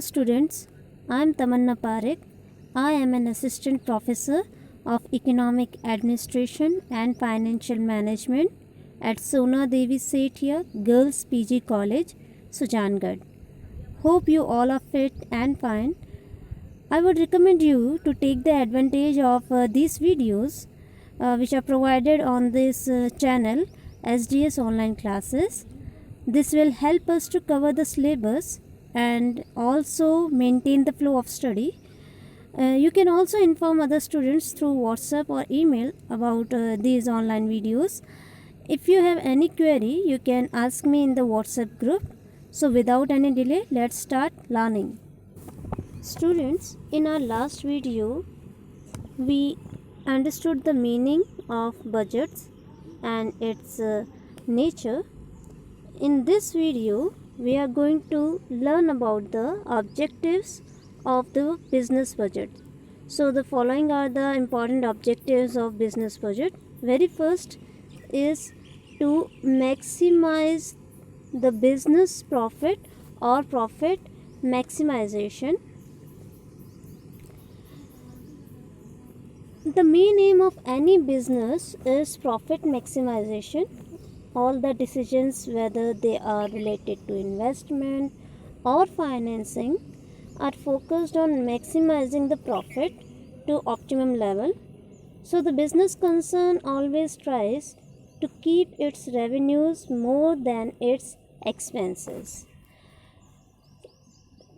Students, I am Tamanna Parekh. I am an assistant professor of economic administration and financial management at Sona Devi Sethia Girls PG College, Sujangarh. Hope you all are fit and fine. I would recommend you to take the advantage of these videos which are provided on this channel SDS online classes. This will help us to cover the syllabus and also maintain the flow of study. You can also inform other students through WhatsApp or email about these online videos. If you have any query, you can ask me in the WhatsApp group. So without any delay, let's start learning. Students, in our last video, we understood the meaning of budgets and its nature. In this video, we are going to learn about the objectives of the business budget. So the following are the important objectives of business budget. Very first is to maximize the business profit or profit maximization. The main aim of any business is profit maximization. All the decisions, whether they are related to investment or financing, are focused on maximizing the profit to optimum level. So the business concern always tries to keep its revenues more than its expenses.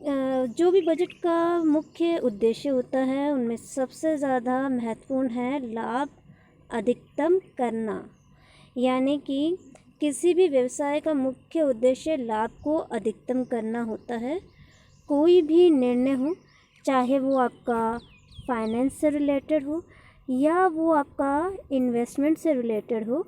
जो भी budget का मुख्य उद्देश्य होता है उनमें सबसे ज़्यादा महत्वपूर्ण है लाभ अधिकतम करना, यानी कि किसी भी व्यवसाय का मुख्य उद्देश्य लाभ को अधिकतम करना होता है। कोई भी निर्णय हो, चाहे वो आपका फाइनेंस से रिलेटेड हो या वो आपका इन्वेस्टमेंट से रिलेटेड हो,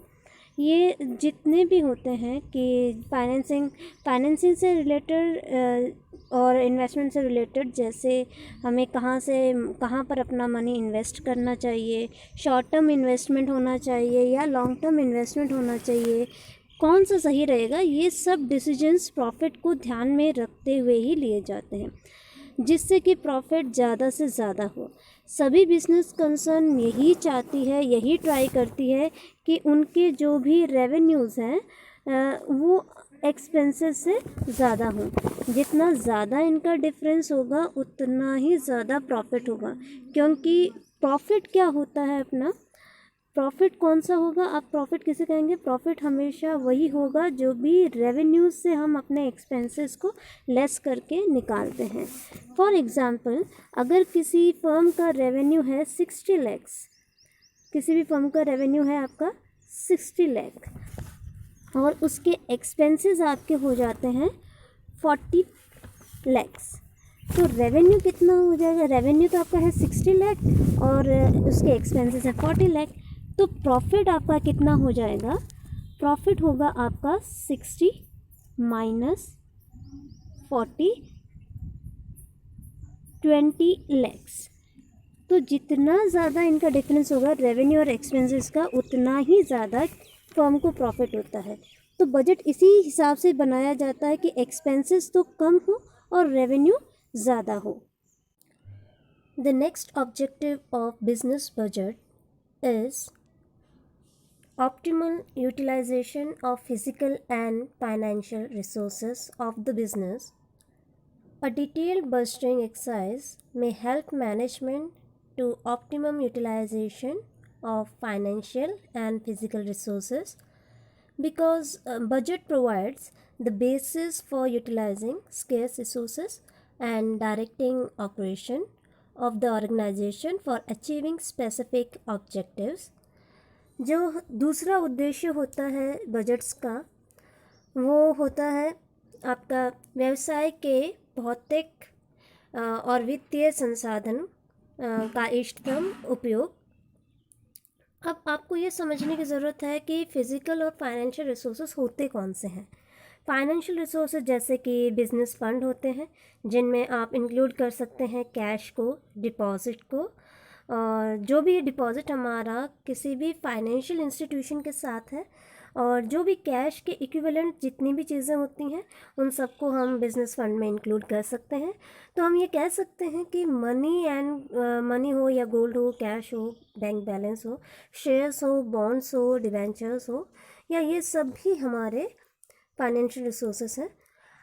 ये जितने भी होते हैं कि फाइनेंसिंग से रिलेटेड और इन्वेस्टमेंट से रिलेटेड, जैसे हमें कहाँ पर अपना मनी इन्वेस्ट करना चाहिए, शॉर्ट टर्म इन्वेस्टमेंट होना चाहिए या लॉन्ग टर्म इन्वेस्टमेंट होना चाहिए, कौन सा सही रहेगा, ये सब डिसीजंस प्रॉफिट को ध्यान में रखते हुए ही लिए जाते हैं, जिससे कि प्रॉफिट ज़्यादा से ज़्यादा हो। सभी बिजनेस कंसर्न यही चाहती है, यही ट्राई करती है कि उनके जो भी रेवेन्यूज़ हैं वो एक्सपेंसेस से ज़्यादा हों। जितना ज़्यादा इनका डिफरेंस होगा उतना ही ज़्यादा प्रॉफिट होगा, क्योंकि प्रॉफिट क्या होता है अपना, प्रॉफिट कौन सा होगा, आप प्रॉफिट किसे कहेंगे, प्रॉफिट हमेशा वही होगा जो भी रेवेन्यूज़ से हम अपने एक्सपेंसेस को लेस करके निकालते हैं। फॉर एग्ज़ाम्पल, अगर किसी फर्म का रेवेन्यू है 60 लैक्स, किसी भी फर्म का रेवेन्यू है आपका 60 लाख और उसके एक्सपेंसेस आपके हो जाते हैं 40 लैक्स, तो रेवेन्यू कितना हो जाएगा, रेवेन्यू तो आपका है 60 लाख और उसके एक्सपेंसेस है 40 लाख, तो प्रॉफिट आपका कितना हो जाएगा, प्रॉफिट होगा आपका 60 माइनस 40, 20 लैक्स। तो जितना ज़्यादा इनका डिफरेंस होगा रेवेन्यू और एक्सपेंसेस का, उतना ही ज़्यादा फर्म को प्रॉफिट होता है। तो बजट इसी हिसाब से बनाया जाता है कि एक्सपेंसेस तो कम हो और रेवेन्यू ज़्यादा हो। The next objective of business budget is optimal utilization of physical and financial resources of the business. A detailed budgeting exercise may help management to optimum utilization of financial and physical resources, because budget provides the basis for utilizing scarce resources and directing operation of the organization for achieving specific objectives. जो दूसरा उद्देश्य होता है budgets का, वो होता है आपका व्यवसाय के भौतिक और वित्तीय संसाधन का इष्टतम उपयोग। अब आपको ये समझने की ज़रूरत है कि फ़िज़िकल और फाइनेंशियल रिसोर्सेज होते कौन से हैं। फाइनेंशियल रिसोर्सेज जैसे कि बिज़नेस फंड होते हैं, जिनमें आप इंक्लूड कर सकते हैं कैश को, डिपॉज़िट को, और जो भी डिपॉज़िट हमारा किसी भी फाइनेंशियल इंस्टीट्यूशन के साथ है और जो भी कैश के इक्विवेलेंट जितनी भी चीज़ें होती हैं उन सबको हम बिजनेस फंड में इंक्लूड कर सकते हैं। तो हम ये कह सकते हैं कि मनी हो या गोल्ड हो, कैश हो, बैंक बैलेंस हो, शेयर्स हो, बॉन्ड्स हो, डिवेंचर्स हो, या ये सब भी हमारे फाइनेंशियल रिसोर्सेस हैं।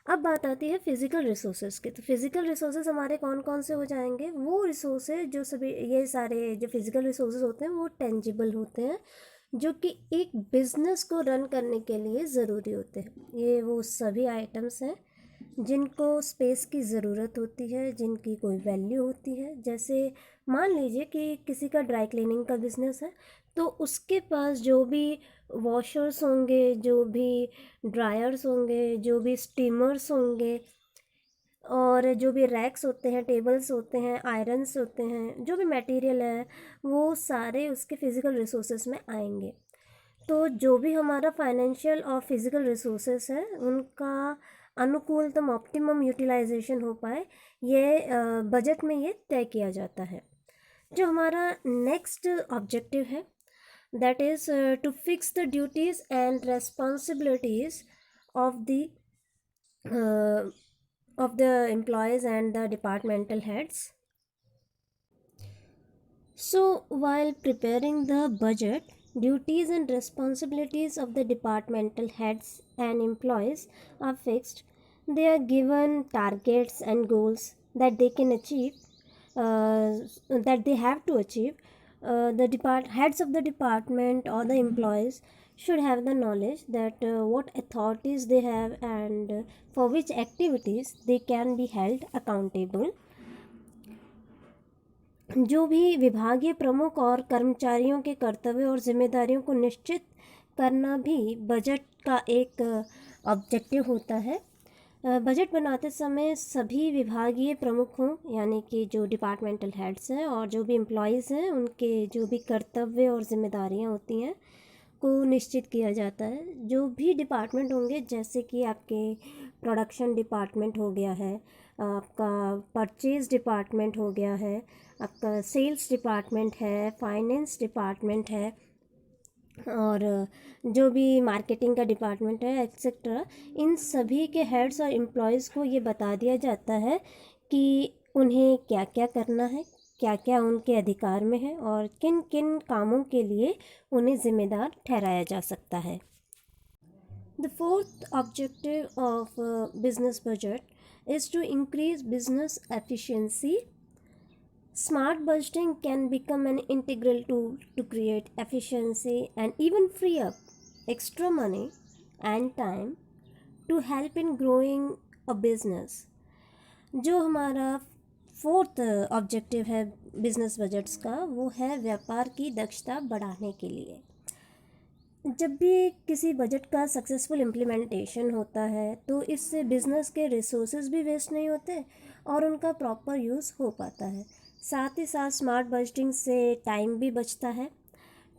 अब बात आती है फिज़िकल रिसोर्सेज की। तो फिज़िकल रिसोर्सेज हमारे कौन कौन से हो जाएंगे? वो रिसोर्सेज जो सभी, ये सारे जो फिज़िकल रिसोर्सेज होते हैं वो टेंजिबल होते हैं, जो कि एक बिज़नेस को रन करने के लिए ज़रूरी होते हैं। ये वो सभी आइटम्स हैं जिनको स्पेस की ज़रूरत होती है, जिनकी कोई वैल्यू होती है। जैसे मान लीजिए कि किसी का ड्राई क्लीनिंग का बिज़नेस है, तो उसके पास जो भी वॉशर्स होंगे, जो भी ड्रायर्स होंगे, जो भी स्टीमर्स होंगे, और जो भी रैक्स होते हैं, टेबल्स होते हैं, आयरन्स होते हैं, जो भी मटेरियल है वो सारे उसके फिज़िकल रिसोर्सेज में आएंगे। तो जो भी हमारा फाइनेंशियल और फिज़िकल रिसोर्सेज है उनका अनुकूलतम ऑप्टिमम यूटिलाइजेशन हो पाए, ये बजट में ये तय किया जाता है। जो हमारा नेक्स्ट ऑब्जेक्टिव है, that is to fix the duties and responsibilities of uh, the employees and the departmental heads. So while preparing the budget, duties and responsibilities of the departmental heads and employees are fixed. They are given targets and goals that they can achieve, that they have to achieve. The heads of the department or the employees should have the knowledge that what authorities they have and for which activities they can be held accountable. जो भी विभागीय प्रमुख और कर्मचारियों के कर्तव्य और जिम्मेदारियों को निश्चित करना भी बजट का एक ऑब्जेक्टिव होता है। बजट बनाते समय सभी विभागीय प्रमुखों, यानी कि जो डिपार्टमेंटल हेड्स हैं और जो भी एम्प्लॉयज़ हैं, उनके जो भी कर्तव्य और जिम्मेदारियां होती हैं को निश्चित किया जाता है। जो भी डिपार्टमेंट होंगे, जैसे कि आपके प्रोडक्शन डिपार्टमेंट हो गया है, आपका परचेज डिपार्टमेंट हो गया है, आपका सेल्स डिपार्टमेंट है, फाइनेंस डिपार्टमेंट है, और जो भी मार्केटिंग का डिपार्टमेंट है, एक्सेट्रा, इन सभी के हेड्स और एम्प्लॉयज़ को ये बता दिया जाता है कि उन्हें क्या क्या करना है, क्या क्या उनके अधिकार में है और किन किन कामों के लिए उन्हें जिम्मेदार ठहराया जा सकता है। The fourth objective of business budget is to increase business efficiency. Smart budgeting can become an integral tool to create efficiency and even free up extra money and time to help in growing a business. जो हमारा fourth objective है business budgets का, वो है व्यापार की दक्षता बढ़ाने के लिए। जब भी किसी बजट का सक्सेसफुल इम्प्लीमेंटेशन होता है तो इससे बिज़नेस के रिसोर्सेज भी वेस्ट नहीं होते और उनका प्रॉपर यूज़ हो पाता है। साथ ही साथ स्मार्ट बजटिंग से टाइम भी बचता है।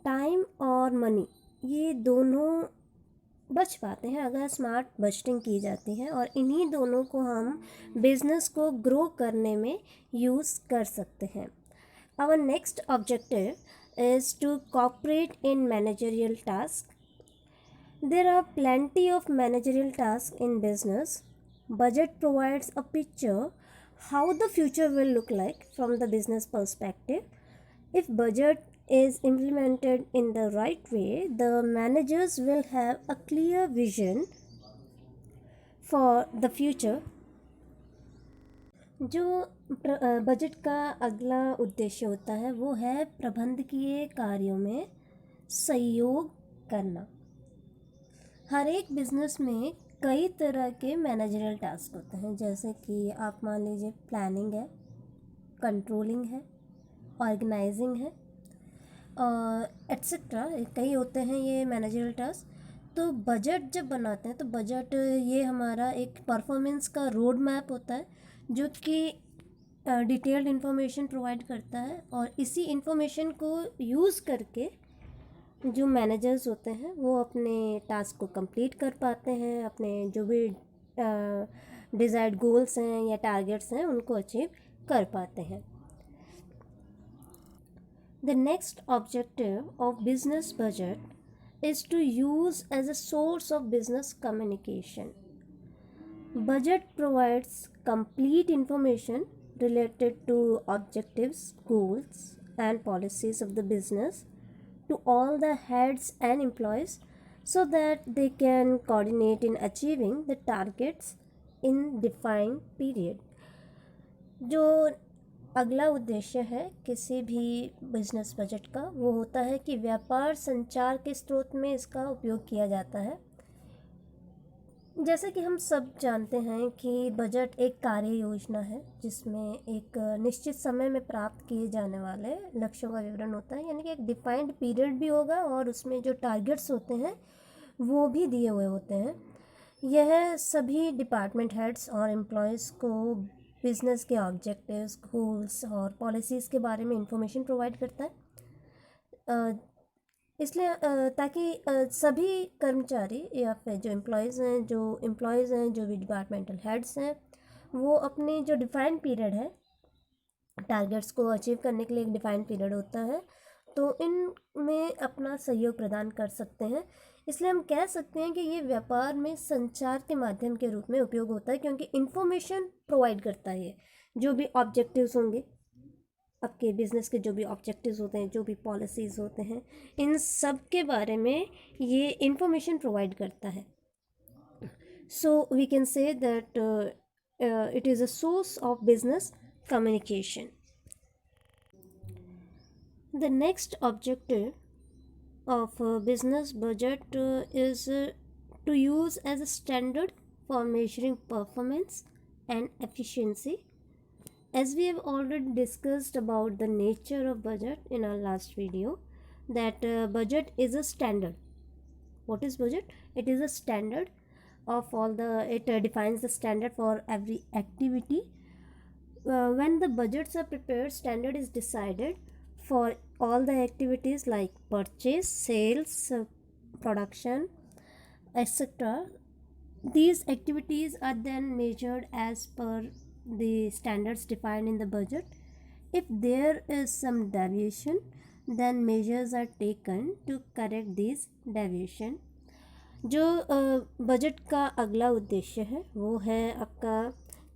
टाइम और मनी ये दोनों बच पाते हैं अगर स्मार्ट बजटिंग की जाती है, और इन्हीं दोनों को हम बिज़नेस को ग्रो करने में यूज़ कर सकते हैं। Our next objective is to cooperate in managerial tasks. There are plenty of managerial tasks in business. Budget provides a picture how the future will look like from the business perspective. If budget is implemented in the right way, the managers will have a clear vision for the future. जो budget का अगला उद्देश्य होता है वो है प्रबंधकीय कार्यों में सहयोग करना। हर एक बिजनेस में कई तरह के मैनेजरियल टास्क होते हैं, जैसे कि आप मान लीजिए प्लानिंग है, कंट्रोलिंग है, ऑर्गेनाइजिंग है, एट्सेट्रा, कई होते हैं ये मैनेजरियल टास्क। तो बजट जब बनाते हैं तो बजट ये हमारा एक परफॉर्मेंस का रोड मैप होता है जो कि डिटेल्ड इन्फॉर्मेशन प्रोवाइड करता है, और इसी इन्फॉर्मेशन को यूज़ करके जो मैनेजर्स होते हैं वो अपने टास्क को कंप्लीट कर पाते हैं, अपने जो भी डिज़ायर्ड गोल्स हैं या टारगेट्स हैं उनको अचीव कर पाते हैं। The next objective of business budget is to use as a source of business communication. Budget provides complete information related to objectives, goals, and policies of the business to all the heads and employees so that they can coordinate in achieving the targets in defined period. जो अगला उद्देश्य है किसी भी business budget का वो होता है कि व्यापार संचार के स्रोत में इसका उपयोग किया जाता है। जैसे कि हम सब जानते हैं कि बजट एक कार्य योजना है जिसमें एक निश्चित समय में प्राप्त किए जाने वाले लक्ष्यों का विवरण होता है, यानी कि एक डिफाइंड पीरियड भी होगा और उसमें जो टारगेट्स होते हैं वो भी दिए हुए होते हैं। यह सभी डिपार्टमेंट हेड्स और एम्प्लॉयज़ को बिजनेस के ऑब्जेक्टिव्स, गोल्स और पॉलिसीज़ के बारे में इंफॉर्मेशन प्रोवाइड करता है, इसलिए ताकि सभी कर्मचारी या फिर जो एम्प्लॉयज़ हैं जो भी डिपार्टमेंटल हेड्स हैं वो अपनी जो डिफाइंड पीरियड है, टारगेट्स को अचीव करने के लिए एक डिफाइंड पीरियड होता है, तो इनमें अपना सहयोग प्रदान कर सकते हैं। इसलिए हम कह सकते हैं कि ये व्यापार में संचार के माध्यम के रूप में उपयोग होता है, क्योंकि इन्फॉर्मेशन प्रोवाइड करता है। जो भी ऑब्जेक्टिव्स होंगे आपके बिजनेस के, जो भी ऑब्जेक्टिव्स होते हैं, जो भी पॉलिसीज़ होते हैं, इन सब के बारे में ये इन्फॉर्मेशन प्रोवाइड करता है। So we can say that it is a source of business communication. The next objective of a business budget is to use as a standard for measuring performance and efficiency. As we have already discussed about the nature of budget in our last video, that budget is a standard. What is budget? It is a standard of all the, it defines the standard for every activity. When the budgets are prepared, standard is decided for all the activities like purchase, sales, production, etc. These activities are then measured as per the standards defined in the budget. If there is some deviation, then measures are taken to correct these deviation. जो budget का अगला उद्देश्य है वो है आपका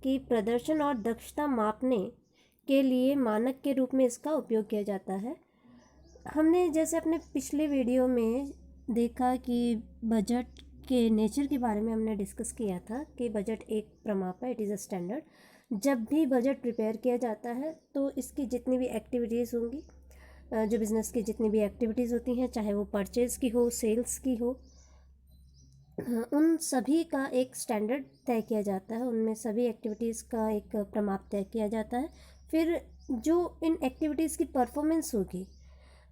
कि प्रदर्शन और दक्षता मापने के लिए मानक के रूप में इसका उपयोग किया जाता है। हमने जैसे अपने पिछले वीडियो में देखा कि बजट के नेचर के बारे में हमने डिस्कस किया था कि बजट एक प्रमाप है, इट इज़ अ स्टैंडर्ड। जब भी बजट प्रिपेयर किया जाता है तो इसकी जितनी भी एक्टिविटीज़ होंगी, जो बिज़नेस की जितनी भी एक्टिविटीज़ होती हैं, चाहे वो परचेज़ की हो, सेल्स की हो, उन सभी का एक स्टैंडर्ड तय किया जाता है, उनमें सभी एक्टिविटीज़ का एक प्रमाप तय किया जाता है। फिर जो इन एक्टिविटीज़ की परफॉर्मेंस होगी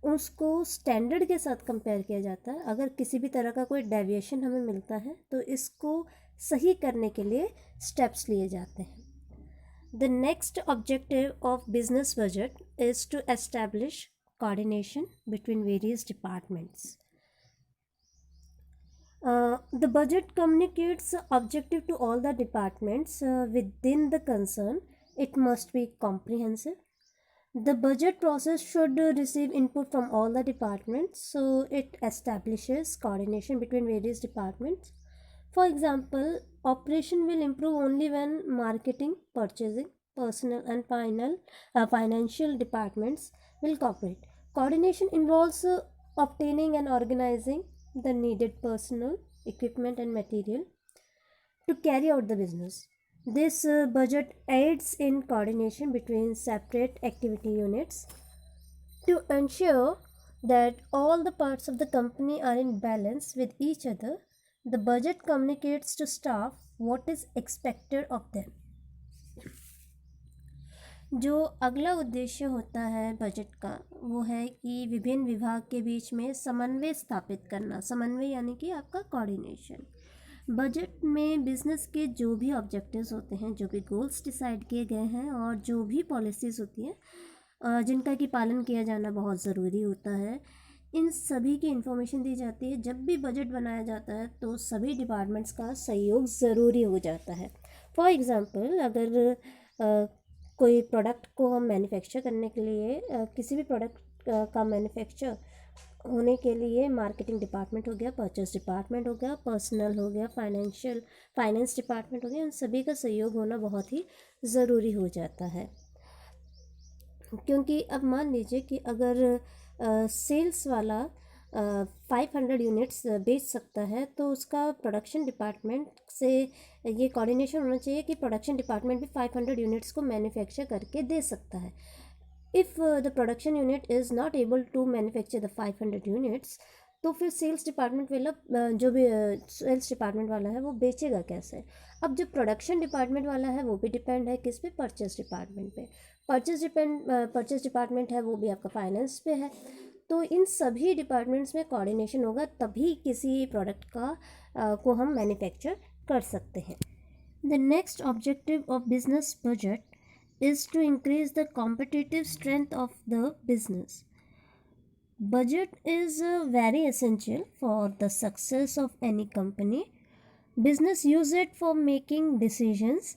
उसको स्टैंडर्ड के साथ कंपेयर किया जाता है। अगर किसी भी तरह का कोई डेविएशन हमें मिलता है तो इसको सही करने के लिए स्टेप्स लिए जाते हैं। The next objective of business budget is to establish coordination between various departments. The budget communicates the objective to all the departments within the concern. It must be comprehensive. The budget process should receive input from all the departments, so it establishes coordination between various departments. For example, operation will improve only when marketing, purchasing, personnel and financial departments will cooperate. Coordination involves obtaining and organizing the needed personnel, equipment and material to carry out the business. This budget aids in coordination between separate activity units to ensure that all the parts of the company are in balance with each other. The budget communicates to staff what is expected of them. जो अगला उद्देश्य होता है budget का वो है कि विभिन्न विभाग के बीच में समन्वय स्थापित करना। समन्वय यानी कि आपका कोऑर्डिनेशन। बजट में बिजनेस के जो भी ऑब्जेक्टिव्स होते हैं, जो भी गोल्स डिसाइड किए गए हैं और जो भी पॉलिसीज़ होती हैं जिनका कि पालन किया जाना बहुत ज़रूरी होता है, इन सभी की इन्फॉर्मेशन दी जाती है। जब भी बजट बनाया जाता है तो सभी डिपार्टमेंट्स का सहयोग ज़रूरी हो जाता है। फॉर एग्ज़ाम्पल, अगर कोई प्रोडक्ट को हम मैन्युफैक्चर करने के लिए किसी भी प्रोडक्ट का मैन्युफैक्चर होने के लिए मार्केटिंग डिपार्टमेंट हो गया, परचेस डिपार्टमेंट हो गया, पर्सनल हो गया, फाइनेंस डिपार्टमेंट हो गया, उन सभी का सहयोग होना बहुत ही ज़रूरी हो जाता है। क्योंकि अब मान लीजिए कि अगर सेल्स वाला 500 यूनिट्स बेच सकता है, तो उसका प्रोडक्शन डिपार्टमेंट से ये कोऑर्डिनेशन होना चाहिए कि प्रोडक्शन डिपार्टमेंट भी 500 यूनिट्स को मैन्युफैक्चर करके दे सकता है। If the production unit is not able to manufacture the 500 units, तो फिर सेल्स डिपार्टमेंट वाला जो भी सेल्स डिपार्टमेंट वाला है वो बेचेगा कैसे। अब जो प्रोडक्शन डिपार्टमेंट वाला है वो भी डिपेंड है किस पे, परचेस डिपार्टमेंट पे। परचेस डिपार्टमेंट है वो भी आपका फाइनेंस पे है। तो इन सभी डिपार्टमेंट्स में कोऑर्डिनेशन होगा तभी किसी प्रोडक्ट का को हम मैन्युफैक्चर कर सकते हैं। The next objective of business budget is to increase the competitive strength of the business. Budget is very essential for the success of any company. Business use it for making decisions.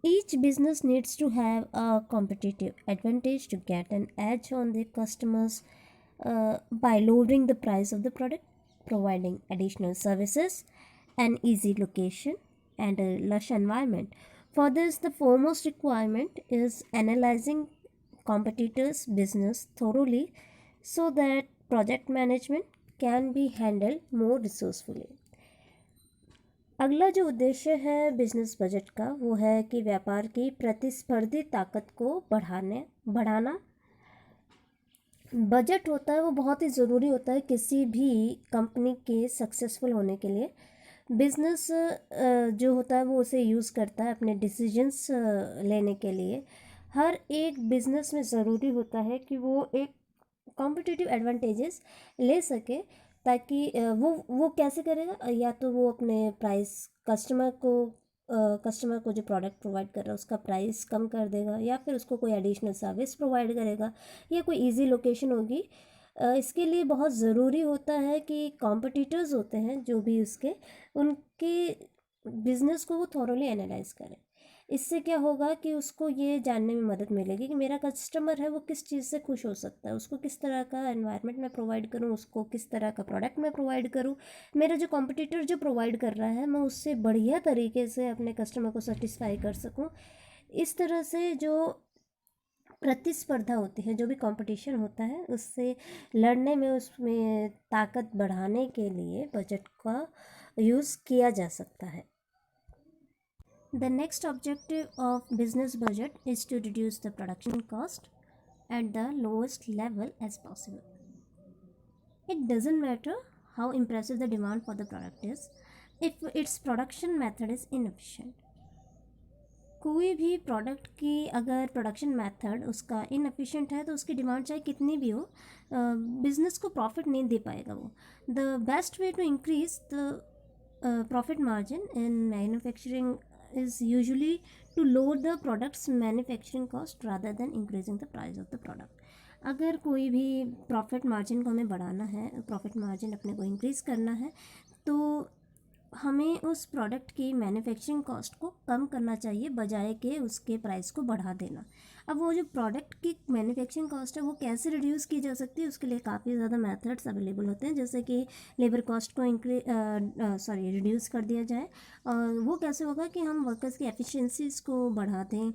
Each business needs to have a competitive advantage to get an edge on the customers by lowering the price of the product, providing additional services, an easy location, and a lush environment. For this, the foremost requirement is analyzing competitors' business thoroughly so that project management can be handled more resourcefully. अगला जो उद्देश्य है business budget का वो है कि व्यापार की प्रतिस्पर्धी ताकत को बढ़ाना। बजट होता है वो बहुत ही ज़रूरी होता है किसी भी कंपनी के सक्सेसफुल होने के लिए। बिजनेस जो होता है वो उसे यूज़ करता है अपने डिसीजंस लेने के लिए। हर एक बिजनेस में ज़रूरी होता है कि वो एक कॉम्पिटिटिव एडवांटेजेस ले सके, ताकि वो कैसे करेगा, या तो वो अपने प्राइस कस्टमर को जो प्रोडक्ट प्रोवाइड कर रहा है उसका प्राइस कम कर देगा, या फिर उसको कोई एडिशनल सर्विस प्रोवाइड करेगा, या कोई इजी लोकेशन होगी। इसके लिए बहुत ज़रूरी होता है कि कॉम्पिटिटर्स होते हैं जो भी उनके बिजनेस को वो थॉरोली एनालाइज करें। इससे क्या होगा कि उसको ये जानने में मदद मिलेगी कि मेरा कस्टमर है वो किस चीज़ से खुश हो सकता है, उसको किस तरह का एनवायरनमेंट मैं प्रोवाइड करूँ, उसको किस तरह का प्रोडक्ट मैं प्रोवाइड करूँ। मेरा जो कॉम्पिटिटर जो प्रोवाइड कर रहा है मैं उससे बढ़िया तरीके से अपने कस्टमर को सेटिस्फाई कर सकूँ। इस तरह से जो प्रतिस्पर्धा होती है, जो भी कंपटीशन होता है, उससे लड़ने में उसमें ताकत बढ़ाने के लिए बजट का यूज़ किया जा सकता है। The next objective of business budget is to reduce the production cost at the lowest level as possible. It doesn't matter how impressive the demand for the product is if its production method is inefficient. कोई भी product की अगर production method उसका inefficient है तो उसकी demand चाहे कितनी भी हो, बिजनेस को प्रॉफिट नहीं दे पाएगा वो। The best way to increase the profit margin in manufacturing is usually to lower the product's manufacturing cost rather than increasing the price of the product. अगर कोई भी प्रॉफिट मार्जिन को हमें बढ़ाना है, प्रॉफिट मार्जिन अपने को इंक्रीज़ करना है, तो हमें उस प्रोडक्ट की मैन्युफैक्चरिंग कॉस्ट को कम करना चाहिए बजाय के उसके प्राइस को बढ़ा देना। अब वो जो प्रोडक्ट की मैन्युफैक्चरिंग कॉस्ट है वो कैसे रिड्यूस की जा सकती है, उसके लिए काफ़ी ज़्यादा मेथड्स अवेलेबल होते हैं, जैसे कि लेबर कॉस्ट को रिड्यूस कर दिया जाए। और वो कैसे होगा कि हम वर्कर्स की एफिशिएंसीज़ को बढ़ा दें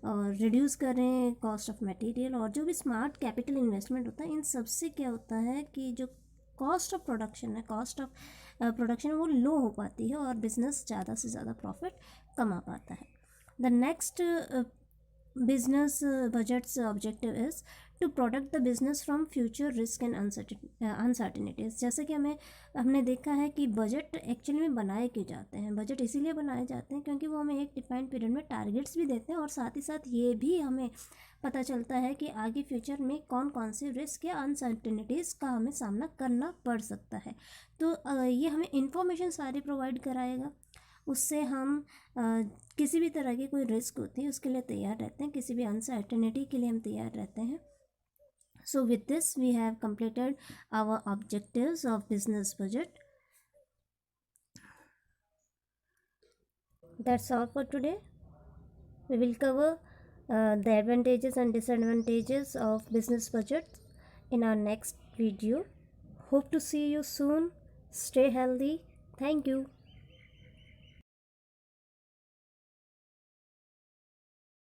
और रिड्यूस करें कॉस्ट ऑफ मटेरियल, और जो भी स्मार्ट कैपिटल इन्वेस्टमेंट होता है, इन सब से क्या होता है कि जो कॉस्ट ऑफ प्रोडक्शन है, कॉस्ट ऑफ प्रोडक्शन वो लो हो पाती है और बिजनेस ज़्यादा से ज़्यादा प्रॉफिट कमा पाता है। The next business budgets objective is to protect the business from future risk and uncertainties. जैसे कि हमने देखा है कि बजट एक्चुअली में बनाए क्यों जाते हैं। बजट इसीलिए बनाए जाते हैं क्योंकि वो हमें एक डिफाइंड पीरियड में टारगेट्स भी देते हैं, और साथ ही साथ ये भी हमें पता चलता है कि आगे फ्यूचर में कौन कौन से रिस्क या अनसर्टिनिटीज़ का हमें सामना करना पड़ सकता है। तो ये हमें इंफॉर्मेशन सारी प्रोवाइड कराएगा, उससे हम किसी भी तरह की कोई रिस्क होती है उसके लिए तैयार रहते हैं, किसी भी अनसर्टेनिटी के लिए हम तैयार रहते हैं। So with this we have completed our objectives of business budget. That's all for today. We will cover the advantages and disadvantages of business budget in our next video. Hope to see you soon. Stay healthy. Thank you.